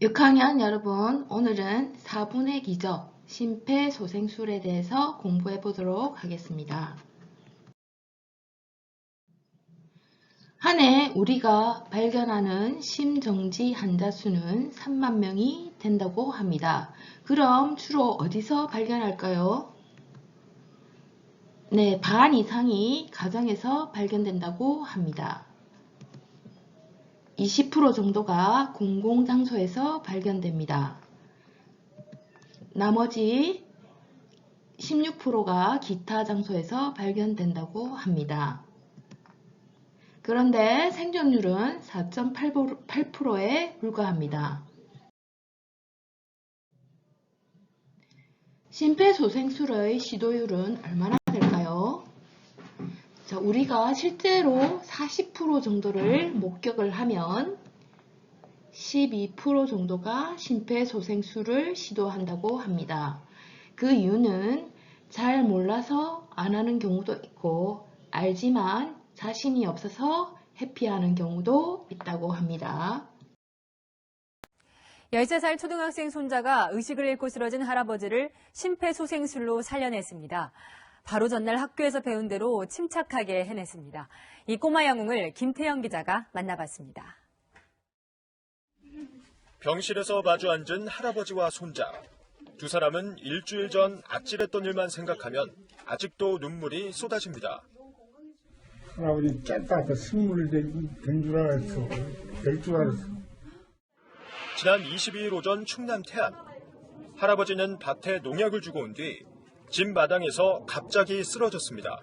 6학년 여러분, 오늘은 4분의 기적, 심폐소생술에 대해서 공부해 보도록 하겠습니다. 한 해 우리가 발견하는 심정지 환자 수는 3만 명이 된다고 합니다. 그럼 주로 어디서 발견할까요? 네, 반 이상이 가정에서 발견된다고 합니다. 20% 정도가 공공장소에서 발견됩니다. 나머지 16%가 기타 장소에서 발견된다고 합니다. 그런데 생존율은 4.8%에 불과합니다. 심폐소생술의 시도율은 얼마나 될까요? 자, 우리가 실제로 40% 정도를 목격을 하면 12% 정도가 심폐소생술을 시도한다고 합니다. 그 이유는 잘 몰라서 안 하는 경우도 있고 알지만 자신이 없어서 회피하는 경우도 있다고 합니다. 13살 초등학생 손자가 의식을 잃고 쓰러진 할아버지를 심폐소생술로 살려냈습니다. 바로 전날 학교에서 배운 대로 침착하게 해냈습니다. 이 꼬마 영웅을 김태영 기자가 만나봤습니다. 병실에서 마주 앉은 할아버지와 손자. 두 사람은 일주일 전 아찔했던 일만 생각하면 아직도 눈물이 쏟아집니다. 할아버지 깼다가 승물이 된 줄 알았어. 될 줄 알았어. 지난 22일 오전 충남 태안. 할아버지는 밭에 농약을 주고 온 뒤 집 마당에서 갑자기 쓰러졌습니다.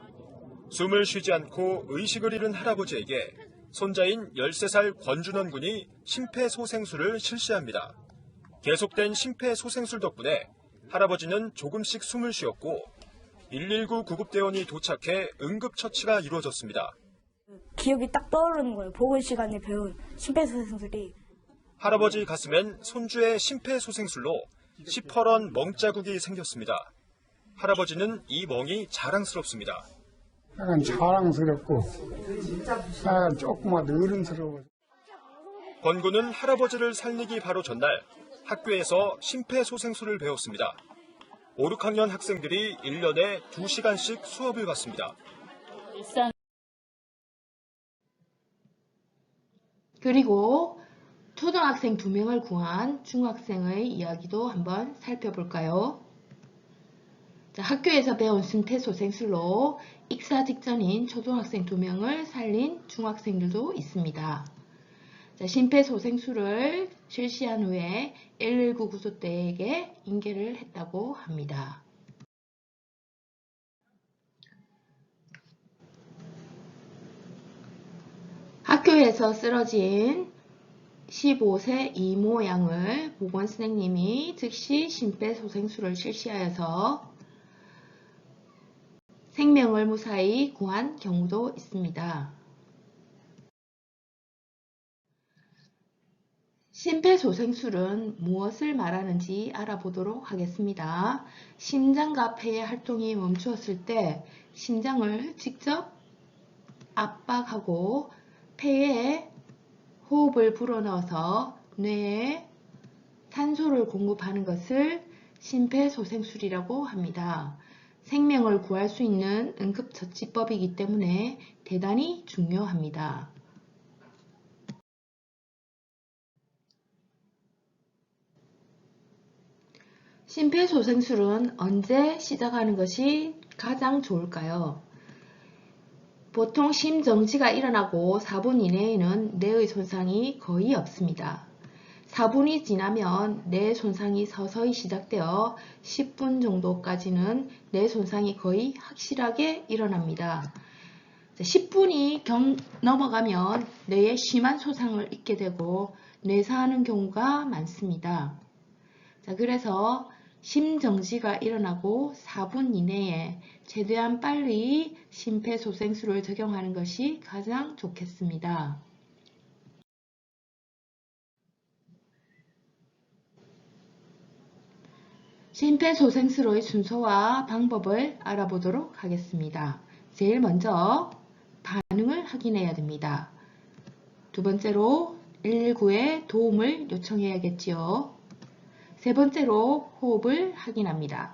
숨을 쉬지 않고 의식을 잃은 할아버지에게 손자인 13살 권준원 군이 심폐소생술을 실시합니다. 계속된 심폐소생술 덕분에 할아버지는 조금씩 숨을 쉬었고 119 구급대원이 도착해 응급처치가 이루어졌습니다. 기억이 딱 떠오르는 거예요. 보건 시간에 배운 심폐소생술이. 할아버지 가슴엔 손주의 심폐소생술로 시퍼런 멍자국이 생겼습니다. 할아버지는 이 멍이 자랑스럽습니다. 약간 자랑스럽고 약간 조금만 어른스러워. 권 군은 할아버지를 살리기 바로 전날 학교에서 심폐소생술을 배웠습니다. 5, 6학년 학생들이 1년에 2시간씩 수업을 받습니다. 그리고 초등학생 2명을 구한 중학생의 이야기도 한번 살펴볼까요? 자, 학교에서 배운 심폐소생술로 익사 직전인 초등학생 2명을 살린 중학생들도 있습니다. 자, 심폐소생술을 실시한 후에 119 구조대에게 인계를 했다고 합니다. 학교에서 쓰러진 15세 이모 양을 보건 선생님이 즉시 심폐소생술을 실시하여서 생명을 무사히 구한 경우도 있습니다. 심폐소생술은 무엇을 말하는지 알아보도록 하겠습니다. 심장과 폐의 활동이 멈추었을 때 심장을 직접 압박하고 폐에 호흡을 불어넣어서 뇌에 산소를 공급하는 것을 심폐소생술이라고 합니다. 생명을 구할 수 있는 응급처치법이기 때문에 대단히 중요합니다. 심폐소생술은 언제 시작하는 것이 가장 좋을까요? 보통 심정지가 일어나고 4분 이내에는 뇌의 손상이 거의 없습니다. 4분이 지나면 뇌 손상이 서서히 시작되어 10분 정도까지는 뇌 손상이 거의 확실하게 일어납니다. 10분이 넘어가면 뇌에 심한 손상을 입게 되고 뇌사하는 경우가 많습니다. 자, 그래서 심정지가 일어나고 4분 이내에 최대한 빨리 심폐소생술을 적용하는 것이 가장 좋겠습니다. 심폐소생술의 순서와 방법을 알아보도록 하겠습니다. 제일 먼저 반응을 확인해야 됩니다. 두 번째로 119에 도움을 요청해야겠지요. 세 번째로 호흡을 확인합니다.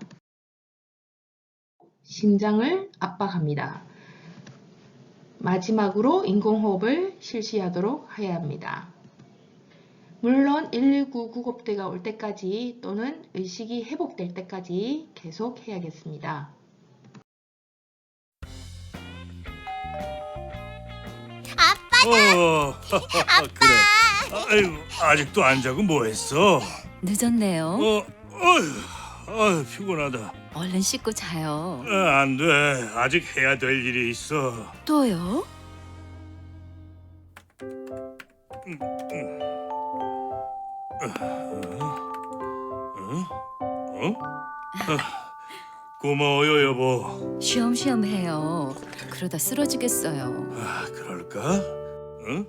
심장을 압박합니다. 마지막으로 인공호흡을 실시하도록 해야 합니다. 물론 119 구급대가 올 때까지 또는 의식이 회복될 때까지 계속 해야겠습니다. 그래. 아유, 아직도 안 자고 뭐 했어? 늦었네요. 피곤하다. 얼른 씻고 자요. 안 돼. 아직 해야 될 일이 있어. 또요? 고마워요, 여보. 쉬엄쉬엄 해요. 그러다 쓰러지겠어요. 그럴까? 응?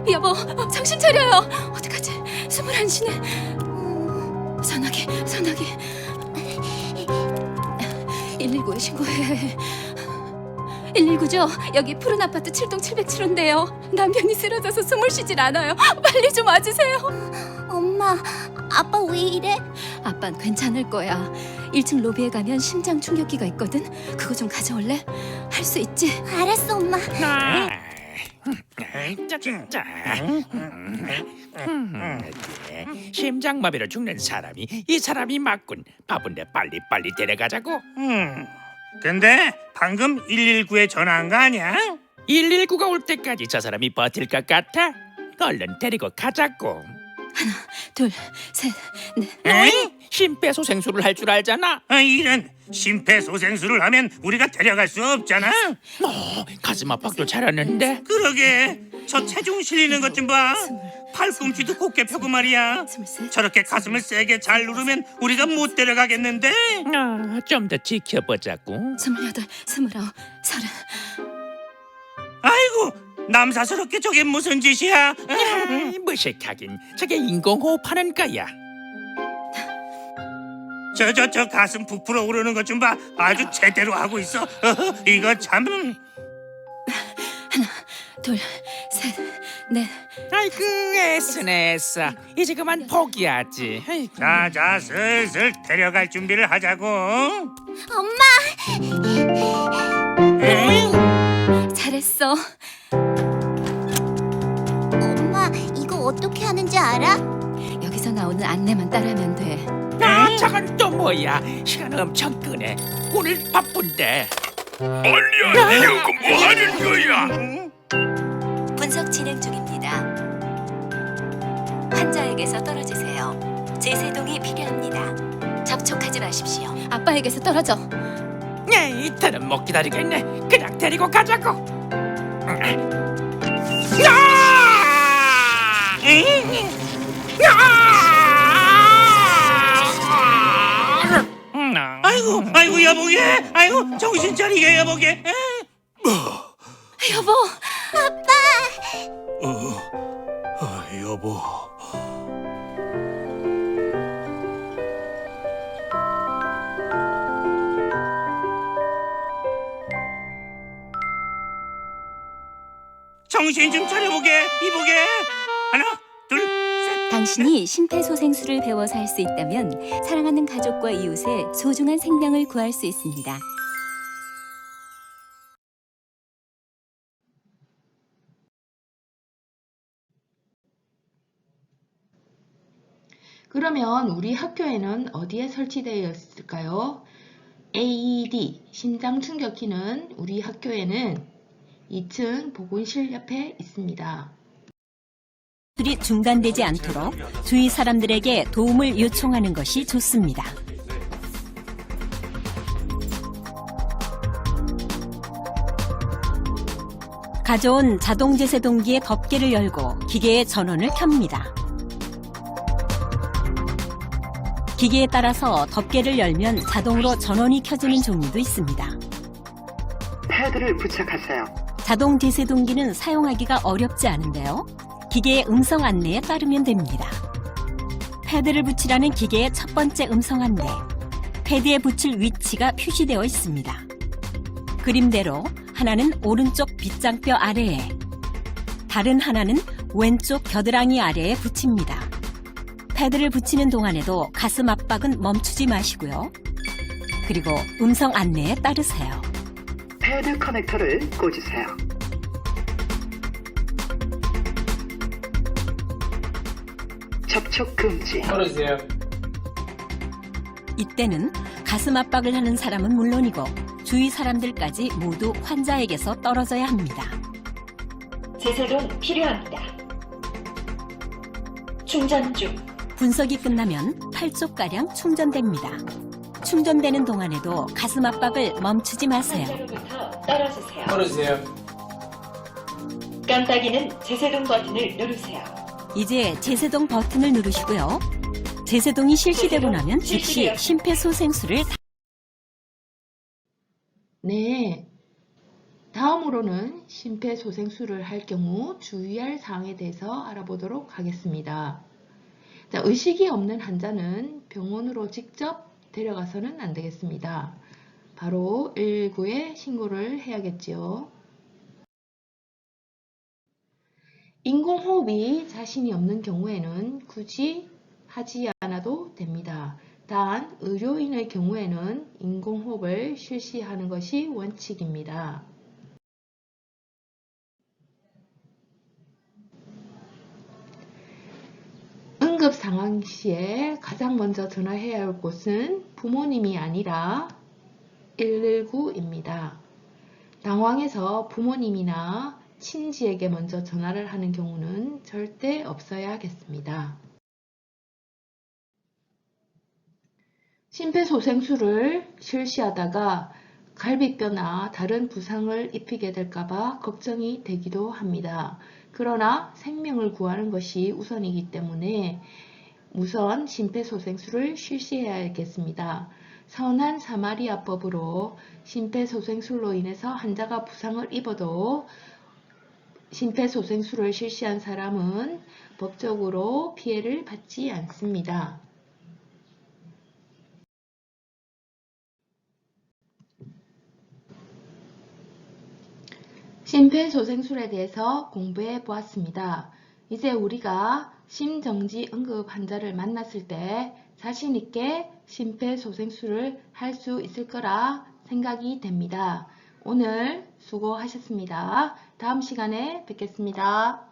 여보, 정신 차려요. 어떡하지? 21시네. 전화기. 119에 신고해. 119죠? 여기 푸른 아파트 7동 707호인데요. 남편이 쓰러져서 숨을 쉬질 않아요. 빨리 좀 와주세요. 엄마, 아빠 왜 이래? 아빤 괜찮을 거야. 1층 로비에 가면 심장 충격기가 있거든. 그거 좀 가져올래? 할 수 있지? 알았어, 엄마. 심장마비로 죽는 사람이 이 사람이 맞군. 바쁜데 빨리 데려가자고. 근데 방금 119에 전화한 거 아니야? 119가 올 때까지 저 사람이 버틸 것 같아? 얼른 데리고 가자고. 둘, 셋, 넷. 너희 심폐소생술을 할 줄 알잖아. 이런 심폐소생술을 하면 우리가 데려갈 수 없잖아. 가슴 압박도 잘하는데. 그러게, 저 체중 실리는 것 좀 봐. 팔꿈치도 곧게 펴고 말이야. 23. 저렇게 가슴을 세게 잘 누르면 우리가 못 데려가겠는데? 좀 더 지켜보자고. 28, 29, 30. 아이고, 남사스럽게 저게 무슨 짓이야? 무식하긴. 저게 인공호흡하는 거야. 저 가슴 부풀어 오르는 것 좀 봐. 아주 제대로 하고 있어. 이거 참. 둘, 셋, 넷. 아이고 애쓰네. 이제 그만 포기하지. 아이고. 자, 슬슬 데려갈 준비를 하자고. 잘했어. 엄마, 이거 어떻게 하는지 알아? 여기서 나오는 안내만 따라하면 돼. 저건 또 뭐야? 시간 엄청 끄네. 오늘 바쁜데. 빨리 이거 뭐 하는 거야? 분석 진행 중입니다. 환자에게서 떨어지세요. 제세동이 필요합니다. 접촉하지 마십시오. 아빠에게서 떨어져. 이틀은 못 기다리겠네. 그냥 데리고 가자고. 아이고 여보게. 아이고 정신 차리게 여보게. 여보. 여보. 정신 좀 차려보게. 이보게. 하나, 둘, 셋. 당신이 심폐소생술을 배워서 할 수 있다면 사랑하는 가족과 이웃의 소중한 생명을 구할 수 있습니다. 그러면 우리 학교에는 어디에 설치되어 있을까요? AED, 심장 충격기는 우리 학교에는 2층 보건실 옆에 있습니다. 들이 중단되지 않도록 주위 사람들에게 도움을 요청하는 것이 좋습니다. 가져온 자동 제세동기의 덮개를 열고 기계의 전원을 켭니다. 기계에 따라서 덮개를 열면 자동으로 전원이 켜지는 종류도 있습니다. 패드를 부착하세요. 자동 제세동기는 사용하기가 어렵지 않은데요. 기계의 음성 안내에 따르면 됩니다. 패드를 붙이라는 기계의 첫 번째 음성 안내. 패드에 붙일 위치가 표시되어 있습니다. 그림대로 하나는 오른쪽 빗장뼈 아래에, 다른 하나는 왼쪽 겨드랑이 아래에 붙입니다. 패드를 붙이는 동안에도 가슴 압박은 멈추지 마시고요. 그리고 음성 안내에 따르세요. 패드 커넥터를 꽂으세요. 접촉 금지. 걸으세요. 이때는 가슴 압박을 하는 사람은 물론이고 주위 사람들까지 모두 환자에게서 떨어져야 합니다. 제세동 필요합니다. 충전 중. 분석이 끝나면 8초가량 충전됩니다. 충전되는 동안에도 가슴 압박을 멈추지 마세요. 환자로부터 떨어지세요. 걸으세요. 깜빡이는 제세동 버튼을 누르세요. 이제 제세동 버튼을 누르시고요. 제세동이 실시되고 나면 즉시 심폐소생술을 네. 다음으로는 심폐소생술을 할 경우 주의할 사항에 대해서 알아보도록 하겠습니다. 자, 의식이 없는 환자는 병원으로 직접 데려가서는 안 되겠습니다. 바로 119에 신고를 해야겠지요. 인공호흡이 자신이 없는 경우에는 굳이 하지 않아도 됩니다. 단, 의료인의 경우에는 인공호흡을 실시하는 것이 원칙입니다. 응급 상황 시에 가장 먼저 전화해야 할 곳은 부모님이 아니라 119입니다. 당황해서 부모님이나 친지에게 먼저 전화를 하는 경우는 절대 없어야겠습니다. 심폐소생술을 실시하다가 갈비뼈나 다른 부상을 입히게 될까봐 걱정이 되기도 합니다. 그러나 생명을 구하는 것이 우선이기 때문에 우선 심폐소생술을 실시해야겠습니다. 선한 사마리아법으로 심폐소생술로 인해서 환자가 부상을 입어도 심폐소생술을 실시한 사람은 법적으로 피해를 받지 않습니다. 심폐소생술에 대해서 공부해 보았습니다. 이제 우리가 심정지 응급 환자를 만났을 때 자신 있게 심폐소생술을 할 수 있을 거라 생각이 됩니다. 오늘 수고하셨습니다. 다음 시간에 뵙겠습니다.